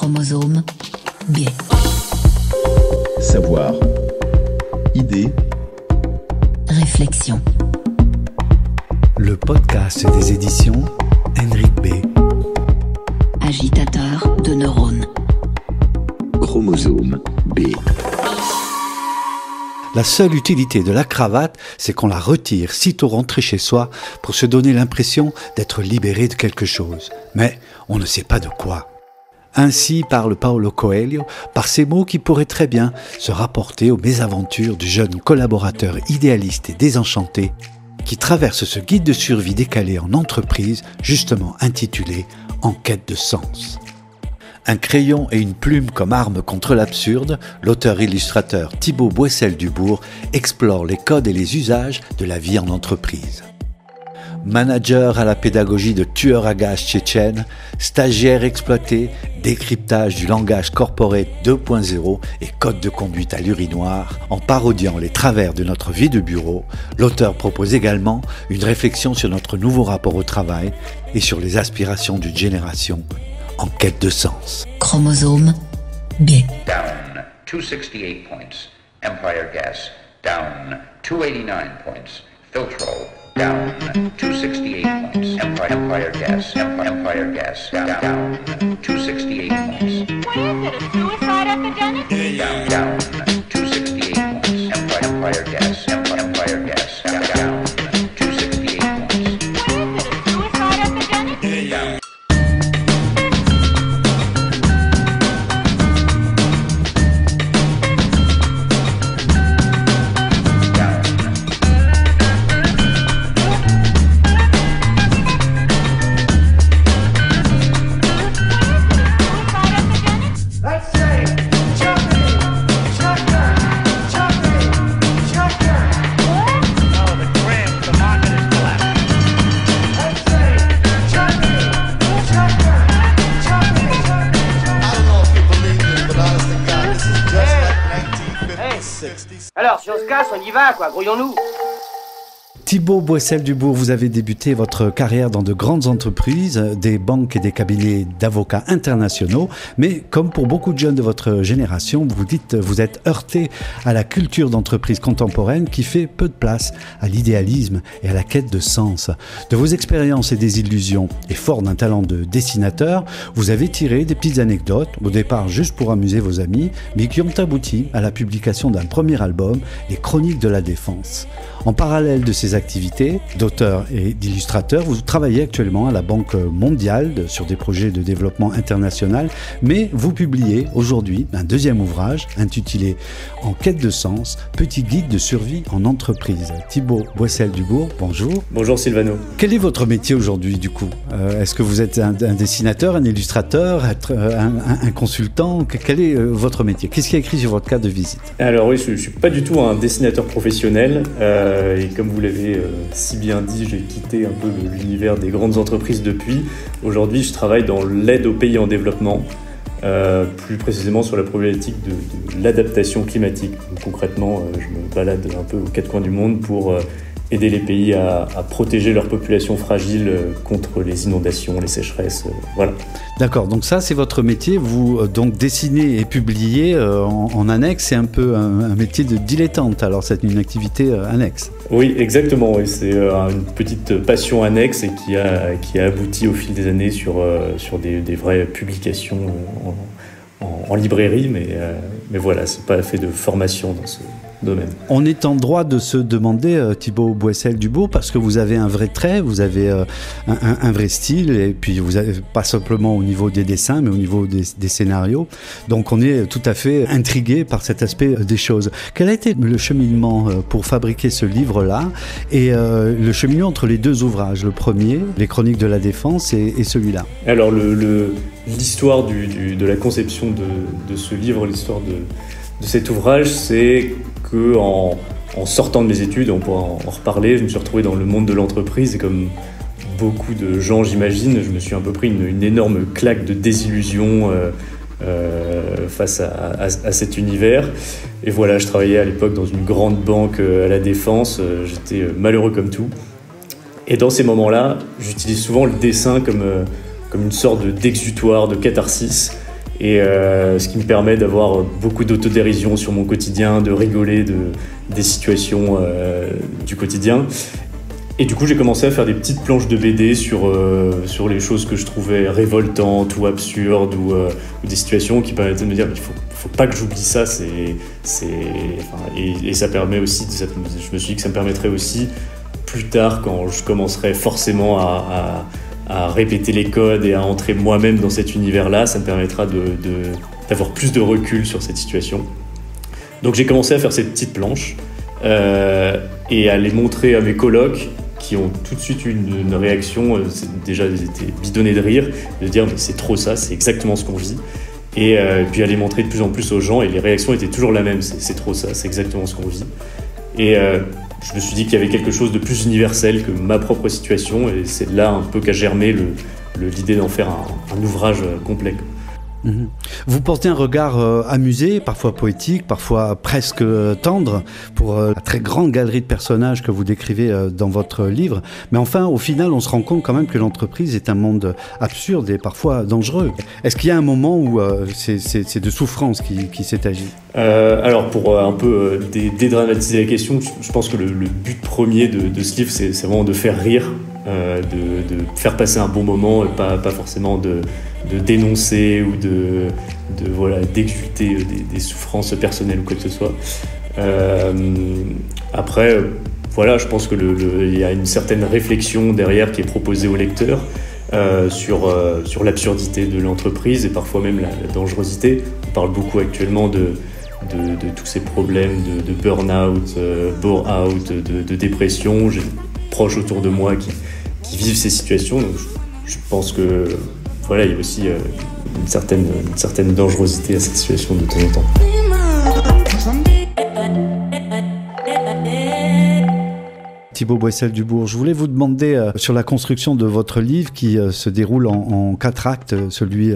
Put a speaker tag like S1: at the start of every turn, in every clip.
S1: Chromosome B.
S2: Savoir. Idée.
S1: Réflexion.
S3: Le podcast des éditions Henrik B.
S1: Agitateur de neurones.
S2: Chromosome B.
S3: La seule utilité de la cravate, c'est qu'on la retire sitôt rentré chez soi pour se donner l'impression d'être libéré de quelque chose. Mais on ne sait pas de quoi. Ainsi parle Paulo Coelho par ces mots qui pourraient très bien se rapporter aux mésaventures du jeune collaborateur idéaliste et désenchanté qui traverse ce guide de survie décalé en entreprise, justement intitulé « En quête de sens ». Un crayon et une plume comme arme contre l'absurde, l'auteur-illustrateur Thibaut Boissel-Dubourg explore les codes et les usages de la vie en entreprise. Manager à la pédagogie de tueurs à gages tchétchènes, stagiaire exploité, décryptage du langage corporate 2.0 et code de conduite à l'urinoir, en parodiant les travers de notre vie de bureau, l'auteur propose également une réflexion sur notre nouveau rapport au travail et sur les aspirations d'une génération en quête de sens.
S1: Chromosome B.
S4: Down 268 points. Empire Gas. Down 289 points. Filtrol. Down 268 points. Empire Gas. Empire Gas. Down 268 points.
S5: What is it, a suicide epidemic?
S4: Down 268 points. Empire Gas. Empire Gas. Down 268 points.
S5: What is it, a suicide epidemic?
S4: Down.
S6: Alors, si on se casse, on y va, quoi, grouillons-nous.
S3: Thibaut Boissel-Dubourg, vous avez débuté votre carrière dans de grandes entreprises, des banques et des cabinets d'avocats internationaux, mais comme pour beaucoup de jeunes de votre génération, vous êtes heurté à la culture d'entreprise contemporaine qui fait peu de place à l'idéalisme et à la quête de sens. De vos expériences et des illusions, et fort d'un talent de dessinateur, vous avez tiré des petites anecdotes, au départ juste pour amuser vos amis, mais qui ont abouti à la publication d'un premier album, Les Chroniques de la Défense. En parallèle de ces activités d'auteur et d'illustrateur, vous travaillez actuellement à la Banque mondiale sur des projets de développement international, mais vous publiez aujourd'hui un deuxième ouvrage intitulé « En quête de sens, petit guide de survie en entreprise ». Thibaut Boissel-Dubourg, bonjour.
S7: Bonjour Sylvano.
S3: Quel est votre métier aujourd'hui du coup ? Est-ce que vous êtes un dessinateur, un illustrateur, un consultant ? Quel est votre métier ? Qu'est-ce qui est écrit sur votre carte de visite ?
S7: Alors oui, je ne suis pas du tout un dessinateur professionnel et comme vous l'avez si bien dit, j'ai quitté un peu l'univers des grandes entreprises depuis. Aujourd'hui, je travaille dans l'aide aux pays en développement, plus précisément sur la problématique de l'adaptation climatique. Donc, concrètement, je me balade un peu aux quatre coins du monde pour aider les pays à protéger leur population fragile contre les inondations, les sécheresses, voilà.
S3: D'accord, donc ça c'est votre métier, vous donc dessinez et publiez en annexe, c'est un peu un métier de dilettante, alors c'est une activité annexe.
S7: Oui, exactement, oui. C'est une petite passion annexe et qui a abouti au fil des années sur des vraies publications en librairie, mais voilà, c'est pas fait de formation dans ce domaine.
S3: On est en droit de se demander, Thibaut Boissel-Dubourg, parce que vous avez un vrai trait, vous avez un vrai style, et puis vous avez pas simplement au niveau des dessins, mais au niveau des scénarios. Donc on est tout à fait intrigué par cet aspect des choses. Quel a été le cheminement pour fabriquer ce livre-là, et le cheminement entre les deux ouvrages, le premier, Les Chroniques de la Défense, et celui-là?
S7: Alors l'histoire de la conception de ce livre, l'histoire de cet ouvrage, c'est que en sortant de mes études, on pourra en reparler, je me suis retrouvé dans le monde de l'entreprise et comme beaucoup de gens, j'imagine, je me suis un peu pris une énorme claque de désillusion face à cet univers. Et voilà, je travaillais à l'époque dans une grande banque à la Défense, j'étais malheureux comme tout. Et dans ces moments-là, j'utilise souvent le dessin comme une sorte d'exutoire, de catharsis. et ce qui me permet d'avoir beaucoup d'autodérision sur mon quotidien, de rigoler des situations du quotidien. Et du coup, j'ai commencé à faire des petites planches de BD sur les choses que je trouvais révoltantes ou absurdes ou des situations qui permettaient de me dire qu'il faut pas que j'oublie ça. Et ça permet aussi, je me suis dit que ça me permettrait aussi plus tard, quand je commencerai forcément à répéter les codes et à entrer moi-même dans cet univers-là, ça me permettra d'avoir plus de recul sur cette situation. Donc j'ai commencé à faire ces petites planches et à les montrer à mes colocs, qui ont tout de suite eu une réaction. Déjà, ils étaient bidonnés de rire, de dire mais c'est trop ça, c'est exactement ce qu'on vit. Et puis à les montrer de plus en plus aux gens, et les réactions étaient toujours la même, c'est trop ça, c'est exactement ce qu'on vit. Et je me suis dit qu'il y avait quelque chose de plus universel que ma propre situation, et c'est là un peu qu'a germé l'idée d'en faire un ouvrage complet.
S3: Vous portez un regard amusé, parfois poétique, parfois presque tendre pour la très grande galerie de personnages que vous décrivez dans votre livre. Mais enfin, au final, on se rend compte quand même que l'entreprise est un monde absurde et parfois dangereux. Est-ce qu'il y a un moment où c'est de souffrance qui s'est agi ?
S7: Alors, pour un peu dédramatiser la question, je pense que le but premier de ce livre, c'est vraiment de faire rire, de faire passer un bon moment, pas forcément de dénoncer ou d'exulter des souffrances personnelles ou quoi que ce soit. Après, voilà, je pense que il y a une certaine réflexion derrière qui est proposée au lecteur sur l'absurdité de l'entreprise et parfois même la dangerosité. On parle beaucoup actuellement de tous ces problèmes de burn-out, bore-out, de dépression. J'ai des proches autour de moi qui vivent ces situations. Donc je pense que voilà, il y a aussi une certaine dangerosité à cette situation de temps en temps.
S3: Thibaut Boissel-Dubourg, je voulais vous demander sur la construction de votre livre qui se déroule en 4 actes, celui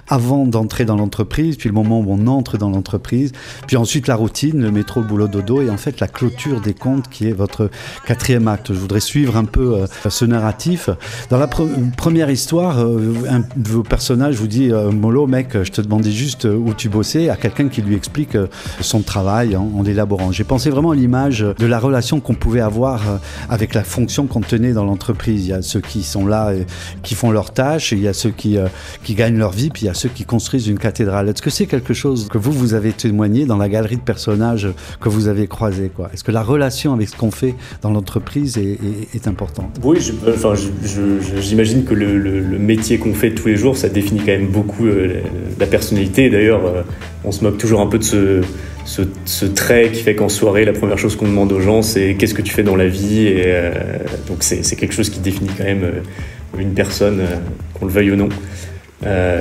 S3: avant d'entrer dans l'entreprise, puis le moment où on entre dans l'entreprise, puis ensuite la routine, le métro, le boulot, dodo, et en fait la clôture des comptes qui est votre 4e acte. Je voudrais suivre un peu ce narratif. Dans la première histoire, un de vos personnages vous dit « Mollo, mec, je te demandais juste où tu bossais » à quelqu'un qui lui explique son travail en l'élaborant. J'ai pensé vraiment à l'image de la relation qu'on pouvait avoir avec la fonction qu'on tenait dans l'entreprise. Il y a ceux qui sont là et qui font leurs tâches, et il y a ceux qui gagnent leur vie, puis il y a ceux qui construisent une cathédrale. Est-ce que c'est quelque chose que vous avez témoigné dans la galerie de personnages que vous avez croisés, quoi ? Est-ce que la relation avec ce qu'on fait dans l'entreprise est importante ?
S7: Oui, j'imagine que le métier qu'on fait tous les jours, ça définit quand même beaucoup la personnalité. D'ailleurs, on se moque toujours un peu de ce trait qui fait qu'en soirée, la première chose qu'on demande aux gens, c'est qu'est-ce que tu fais dans la vie, et donc c'est quelque chose qui définit quand même une personne, qu'on le veuille ou non.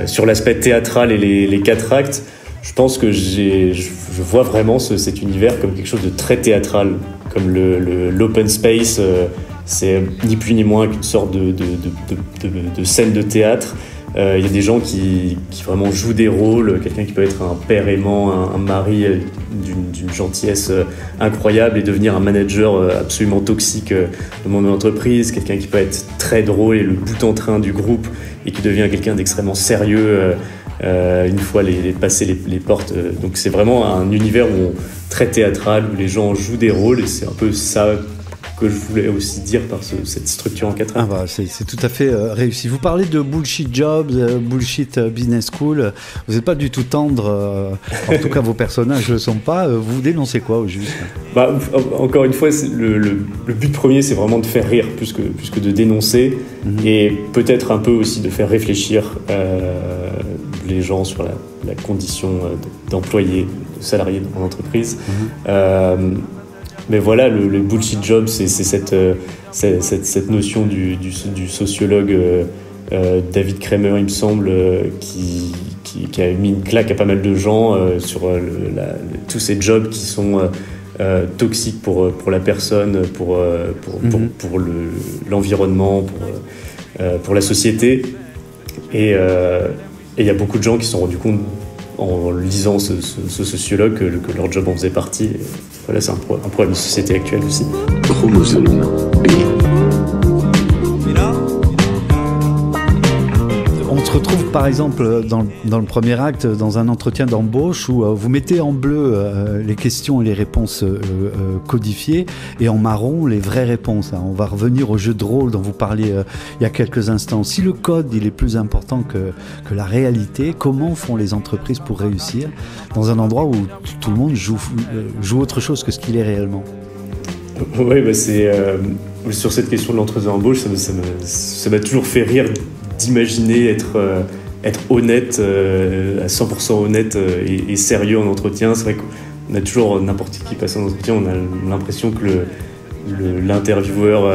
S7: Sur l'aspect théâtral et les 4 actes, je pense que je vois vraiment cet univers comme quelque chose de très théâtral, comme l'open space. C'est ni plus ni moins qu'une sorte de scène de théâtre. Il y a des gens qui vraiment jouent des rôles, quelqu'un qui peut être un père aimant, un mari d'une gentillesse incroyable et devenir un manager absolument toxique dans mon entreprise, quelqu'un qui peut être très drôle et le bout en train du groupe et qui devient quelqu'un d'extrêmement sérieux une fois passé les portes. Donc c'est vraiment un univers très théâtral où les gens jouent des rôles, et c'est un peu ça que je voulais aussi dire par cette structure en 4 actes.
S3: C'est tout à fait réussi. Vous parlez de bullshit jobs, bullshit business school. Vous n'êtes pas du tout tendre, en tout cas vos personnages ne le sont pas. Vous dénoncez quoi au juste ?
S7: Encore une fois, le but premier, c'est vraiment de faire rire plus que de dénoncer, et peut-être un peu aussi de faire réfléchir les gens sur la condition d'employé, de salarié dans l'entreprise. Mais voilà, le bullshit job, c'est cette notion du sociologue David Kramer, il me semble, qui a mis une claque à pas mal de gens sur tous ces jobs qui sont toxiques pour la personne, pour l'environnement, pour la société. Et il y a beaucoup de gens qui se sont rendus compte en lisant ce sociologue que leur job en faisait partie. Et voilà, c'est un problème de société actuelle aussi.
S2: Chromosome B.
S3: On se retrouve par exemple dans le premier acte, dans un entretien d'embauche où vous mettez en bleu les questions et les réponses codifiées et en marron les vraies réponses. On va revenir au jeu de rôle dont vous parliez il y a quelques instants. Si le code il est plus important que la réalité, comment font les entreprises pour réussir dans un endroit où tout le monde joue autre chose que ce qu'il est réellement?
S7: Oui, c'est sur cette question de l'entretien d'embauche, ça m'a toujours fait rire d'imaginer être honnête, à 100% honnête et sérieux en entretien. C'est vrai qu'on a toujours, n'importe qui passe en entretien, on a l'impression que l'intervieweur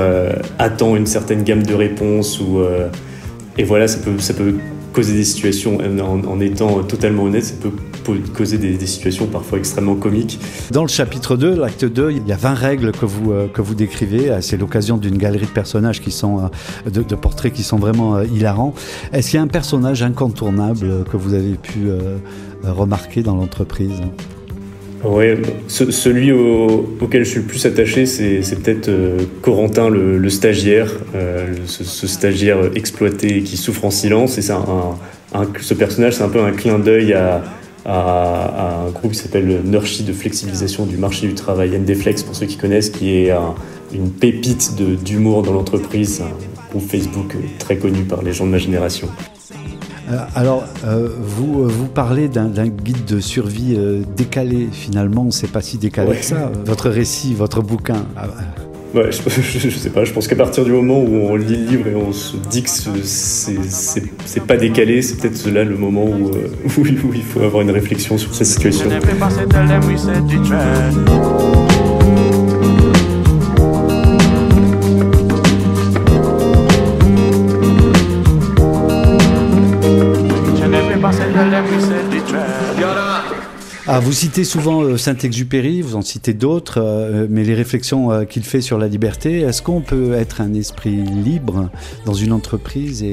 S7: attend une certaine gamme de réponses et voilà, ça peut causer des situations, en étant totalement honnête, ça peut causer des situations parfois extrêmement comiques.
S3: Dans le chapitre 2, l'acte 2, il y a 20 règles que vous décrivez. C'est l'occasion d'une galerie de personnages de portraits qui sont vraiment hilarants. Est-ce qu'il y a un personnage incontournable que vous avez pu remarquer dans l'entreprise?
S7: Oui, celui auquel je suis le plus attaché, c'est peut-être Corentin, le stagiaire, ce stagiaire exploité et qui souffre en silence. Et ce personnage, c'est un peu un clin d'œil à un groupe qui s'appelle Nurshi de flexibilisation du marché du travail, NDFlex pour ceux qui connaissent, qui est une pépite d'humour dans l'entreprise, un groupe Facebook très connu par les gens de ma génération.
S3: Alors, vous parlez d'un guide de survie décalé. Finalement, c'est pas si décalé que ça. Votre récit, votre bouquin.
S7: Ouais, je sais pas, je pense qu'à partir du moment où on lit le livre et on se dit que c'est pas décalé, c'est peut-être là le moment où il faut avoir une réflexion sur cette situation.
S3: Vous citez souvent Saint-Exupéry, vous en citez d'autres, mais les réflexions qu'il fait sur la liberté, est-ce qu'on peut être un esprit libre dans une entreprise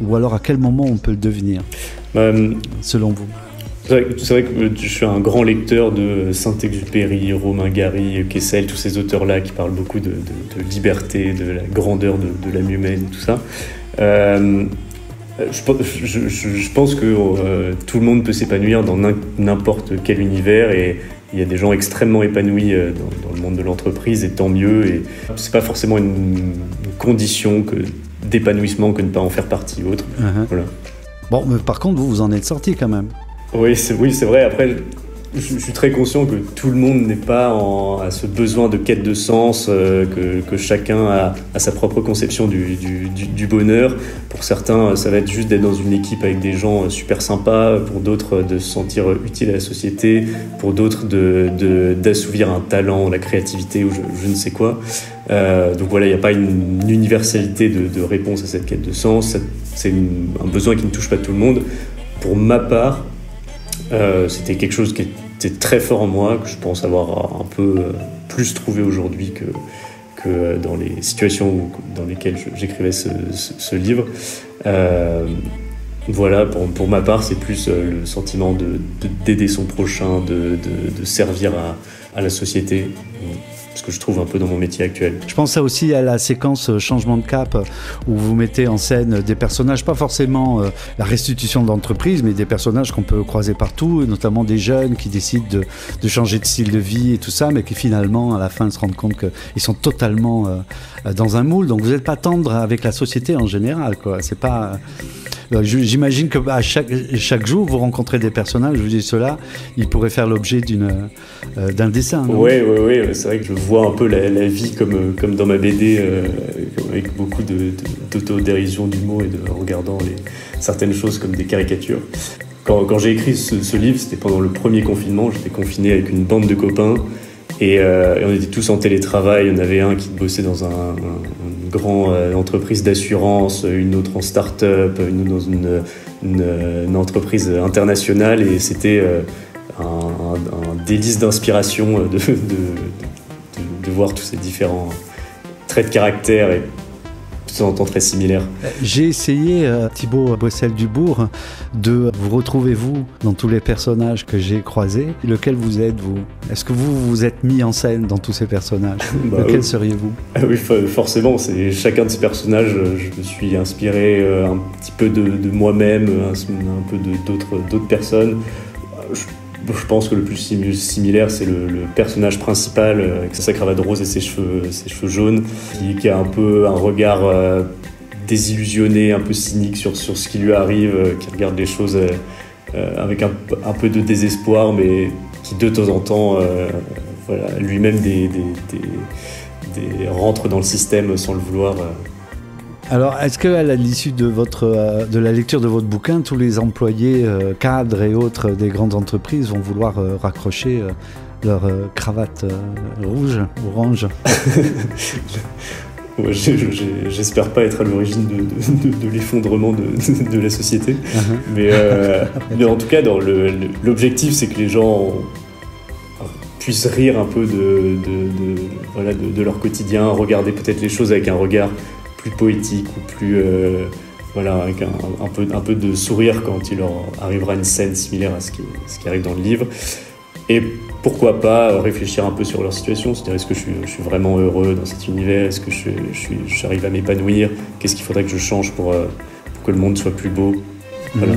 S3: ou alors à quel moment on peut le devenir, selon vous?
S7: C'est vrai que je suis un grand lecteur de Saint-Exupéry, Romain Gary, Kessel, tous ces auteurs-là qui parlent beaucoup de liberté, de la grandeur de l'âme humaine, tout ça. Je pense que tout le monde peut s'épanouir dans n'importe quel univers et il y a des gens extrêmement épanouis dans le monde de l'entreprise et tant mieux. Et c'est pas forcément une condition d'épanouissement que de ne pas en faire partie autre. Voilà.
S3: Bon, mais par contre, vous en êtes sorti quand même.
S7: Oui, c'est vrai. Après, je suis très conscient que tout le monde n'est pas à ce besoin de quête de sens, que chacun a sa propre conception du bonheur. Pour certains, ça va être juste d'être dans une équipe avec des gens super sympas. Pour d'autres, de se sentir utile à la société. Pour d'autres, d'assouvir un talent, la créativité ou je ne sais quoi. Donc voilà, il n'y a pas une universalité de réponse à cette quête de sens. C'est un besoin qui ne touche pas tout le monde. Pour ma part, c'était quelque chose qui était très fort en moi, que je pense avoir un peu plus trouvé aujourd'hui que dans les situations dans lesquelles j'écrivais ce livre. Voilà, pour ma part, c'est plus le sentiment d'aider son prochain, de servir à la société. Ce que je trouve un peu dans mon métier actuel.
S3: Je pense ça aussi à la séquence changement de cap où vous mettez en scène des personnages, pas forcément la restitution de l'entreprise, mais des personnages qu'on peut croiser partout, notamment des jeunes qui décident de changer de style de vie et tout ça, mais qui finalement à la fin se rendent compte qu'ils sont totalement dans un moule. Donc vous n'êtes pas tendre avec la société en général, quoi. C'est pas... J'imagine que chaque jour vous rencontrez des personnages, je vous dis cela, ils pourraient faire l'objet d'un dessin.
S7: Oui, c'est vrai que je vois un peu la vie comme dans ma BD, avec beaucoup d'autodérision, d'humour et de regardant certaines choses comme des caricatures. Quand j'ai écrit ce livre, c'était pendant le premier confinement, j'étais confiné avec une bande de copains et on était tous en télétravail. Il y en avait un qui bossait dans une grande entreprise d'assurance, une autre en start-up, une autre dans une entreprise internationale et c'était un délice d'inspiration de voir tous ces différents traits de caractère et temps en temps très similaires.
S3: J'ai essayé, Thibaut Boissel-Dubourg, de vous retrouver vous dans tous les personnages que j'ai croisés. Lequel vous êtes, vous? Est-ce que vous vous êtes mis en scène dans tous ces personnages? Lequel seriez-vous?
S7: Ah oui, forcément, c'est chacun de ces personnages, je me suis inspiré un petit peu de moi-même, un peu d'autres personnes. Je pense que le plus similaire, c'est le personnage principal avec sa cravate rose et ses cheveux jaunes, qui a un peu un regard désillusionné, un peu cynique sur ce qui lui arrive, qui regarde les choses avec un peu de désespoir, mais qui de temps en temps lui-même rentre dans le système sans le vouloir.
S3: Alors, est-ce qu'à l'issue de la lecture de votre bouquin, tous les employés cadres et autres des grandes entreprises vont vouloir raccrocher leur cravate rouge, orange?
S7: Ouais, j'espère pas être à l'origine de l'effondrement de la société. Mais en tout cas, l'objectif, c'est que les gens puissent rire un peu de leur quotidien, regarder peut-être les choses avec un regard plus poétique ou plus avec un peu de sourire quand il leur arrivera une scène similaire à ce qui arrive dans le livre, et pourquoi pas réfléchir un peu sur leur situation, c'est-à-dire est-ce que je suis vraiment heureux dans cet univers, est-ce que j'arrive à m'épanouir, qu'est-ce qu'il faudrait que je change pour que le monde soit plus beau. Voilà.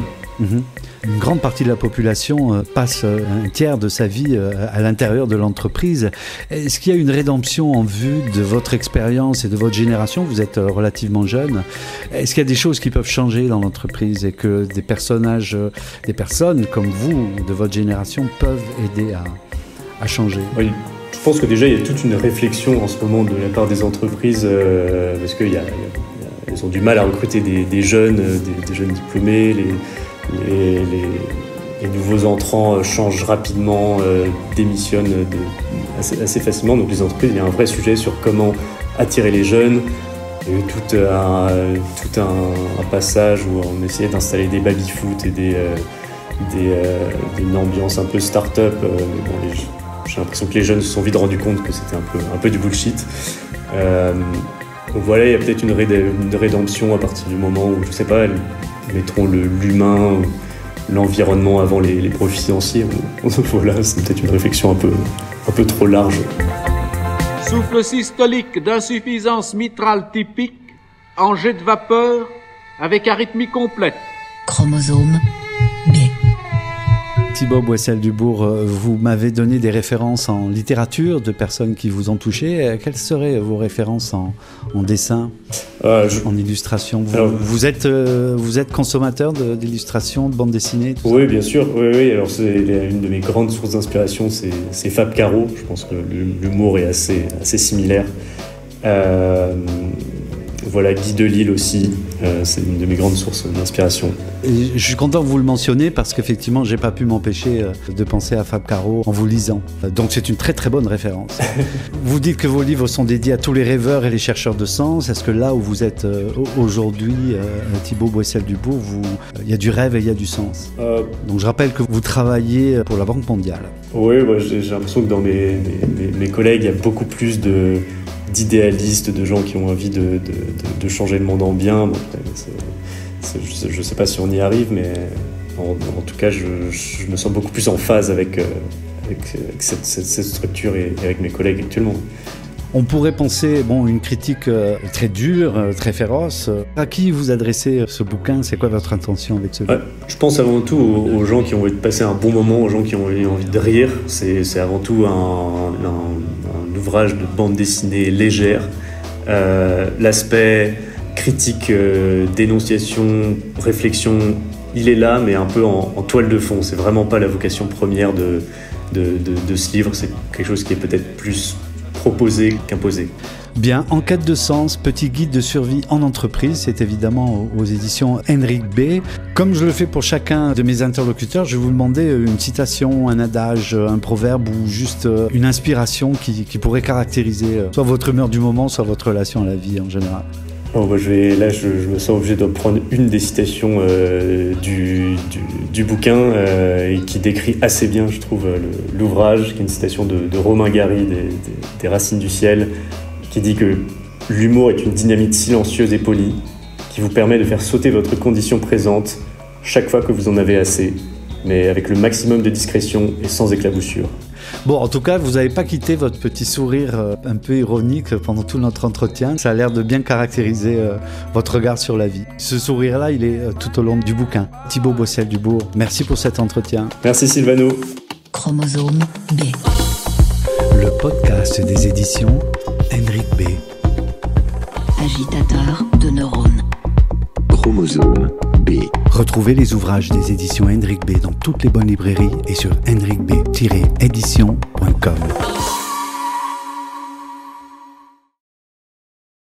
S3: Une grande partie de la population passe un tiers de sa vie à l'intérieur de l'entreprise. Est-ce qu'il y a une rédemption en vue de votre expérience et de votre génération? Vous êtes relativement jeune. Est-ce qu'il y a des choses qui peuvent changer dans l'entreprise et que des personnes comme vous, de votre génération, peuvent aider à changer?
S7: Oui. Je pense que déjà il y a toute une réflexion en ce moment de la part des entreprises parce qu'elles ont du mal à recruter des jeunes, des jeunes diplômés. Les nouveaux entrants changent rapidement, démissionnent assez facilement. Donc les entreprises, il y a un vrai sujet sur comment attirer les jeunes. Il y a eu tout un passage où on essayait d'installer des baby-foot et une ambiance un peu start-up. J'ai l'impression que les jeunes se sont vite rendus compte que c'était un peu du bullshit. Donc voilà, il y a peut-être une rédemption à partir du moment où, je sais pas, mettront l'humain, l'environnement avant les profits financiers. Voilà, c'est peut-être une réflexion un peu trop large.
S8: Souffle systolique d'insuffisance mitrale typique, en jet de vapeur, avec arythmie complète.
S1: Chromosome B.
S3: Thibaut Boissel-Dubourg, vous m'avez donné des références en littérature de personnes qui vous ont touché. Quelles seraient vos références en dessin, en illustration? Vous êtes consommateur d'illustrations, de bande dessinée?
S7: Oui, bien sûr. Oui. Alors c'est une de mes grandes sources d'inspiration, c'est Fab Caro. Je pense que l'humour est assez similaire. Voilà, Guy Delisle aussi, c'est une de mes grandes sources d'inspiration.
S3: Et je suis content que vous le mentionniez parce qu'effectivement, j'ai pas pu m'empêcher de penser à Fab Caro en vous lisant. Donc c'est une très très bonne référence. Vous dites que vos livres sont dédiés à tous les rêveurs et les chercheurs de sens. Est-ce que là où vous êtes aujourd'hui, Thibaut Boissel-Dubourg, il y a du rêve et il y a du sens? Donc je rappelle que vous travaillez pour la Banque mondiale. Oui,
S7: j'ai l'impression que dans mes collègues, il y a beaucoup plus d'idéalistes, de gens qui ont envie de changer le monde en bien. Bon, je ne sais pas si on y arrive, mais en tout cas, je me sens beaucoup plus en phase avec cette structure et avec mes collègues actuellement.
S3: On pourrait penser, une critique très dure, très féroce. À qui vous adressez ce bouquin? C'est quoi votre intention avec ce livre?
S7: Je pense avant tout aux gens qui ont envie de passer un bon moment, aux gens qui ont envie de rire. C'est avant tout un ouvrage de bande dessinée légère. L'aspect critique, dénonciation, réflexion, il est là, mais un peu en toile de fond. C'est vraiment pas la vocation première de ce livre. C'est quelque chose qui est peut-être plus proposé qu'imposé.
S3: Bien, En quête de sens, petit guide de survie en entreprise, c'est évidemment aux éditions Henrik B. Comme je le fais pour chacun de mes interlocuteurs, je vais vous demander une citation, un adage, un proverbe ou juste une inspiration qui pourrait caractériser soit votre humeur du moment, soit votre relation à la vie en général.
S7: Je me sens obligé de prendre une des citations du bouquin et qui décrit assez bien, je trouve, l'ouvrage, qui est une citation de Romain Gary des Racines du ciel, qui dit que L'humour est une dynamite silencieuse et polie qui vous permet de faire sauter votre condition présente chaque fois que vous en avez assez, mais avec le maximum de discrétion et sans éclaboussure.
S3: Bon, en tout cas, vous n'avez pas quitté votre petit sourire un peu ironique pendant tout notre entretien. Ça a l'air de bien caractériser votre regard sur la vie. Ce sourire-là, il est tout au long du bouquin. Thibaut Boissel-Dubourg, merci pour cet entretien.
S7: Merci Sylvano.
S1: Chromosome B.
S3: Le podcast des éditions Henrik B.
S1: Agitateur de neurones.
S2: Chromosome B.
S3: Retrouvez les ouvrages des éditions Henrik B dans toutes les bonnes librairies et sur henrikb-édition.com.